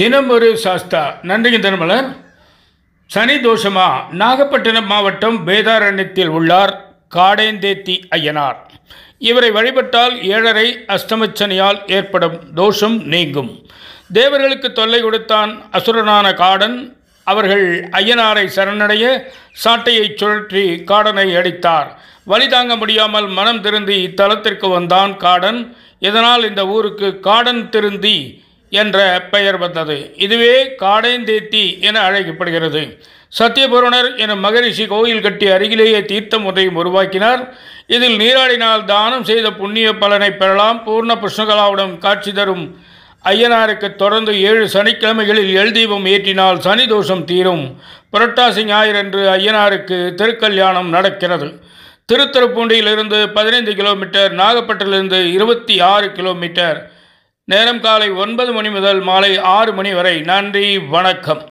தினம் ஒரு சாஸ்தா. நன்றிங்க தினமலர். சனி தோஷமா? நாகப்பட்டினம் மாவட்டம் வேதாரண்யத்தில் உள்ளார் காடேந்தேத்தி ஐயனார். இவரை வழிபட்டால் 7.5 அஷ்டமச்சனியால் ஏற்படும் தோஷம் நீங்கும். தேவர்களுக்கு தொல்லை கொடுத்தான் அசுரனான காடன். அவர்கள் ஐயனாரை சரணடைய சாட்டையை சுழற்றி காடனை அடித்தார். வழி தாங்க முடியாமல் மனம் திருந்தி இத்தலத்திற்கு வந்தான் காடன். இதனால் இந்த ஊருக்கு காடன் திருந்தி என்ற பெயர் வந்தது. இதுவே காடேந்தேத்தி என அழைக்கப்படுகிறது. சத்தியபூரணர் எனும் மகரிஷி கோயில் கட்டி அருகிலேயே தீர்த்தம் ஒன்றையும் உருவாக்கினார். இதில் நீராடினால் தானம் செய்த புண்ணிய பலனை பெறலாம். பூர்ண புஷ்ணகலாவுடன் காட்சி தரும் ஐயனாருக்கு தொடர்ந்து 7 சனிக்கிழமைகளில் எல்தீபம் ஏற்றினால் சனி தோஷம் தீரும். புரட்டாசி ஞாயிறன்று ஐயனாருக்கு திருக்கல்யாணம் நடக்கிறது. திருத்துறைப்பூண்டியிலிருந்து 15 கிலோமீட்டர், நாகப்பட்டிலிருந்து 26 கிலோமீட்டர். நேரம் காலை 9 மணி முதல் மாலை 6 மணி வரை. நன்றி, வணக்கம்.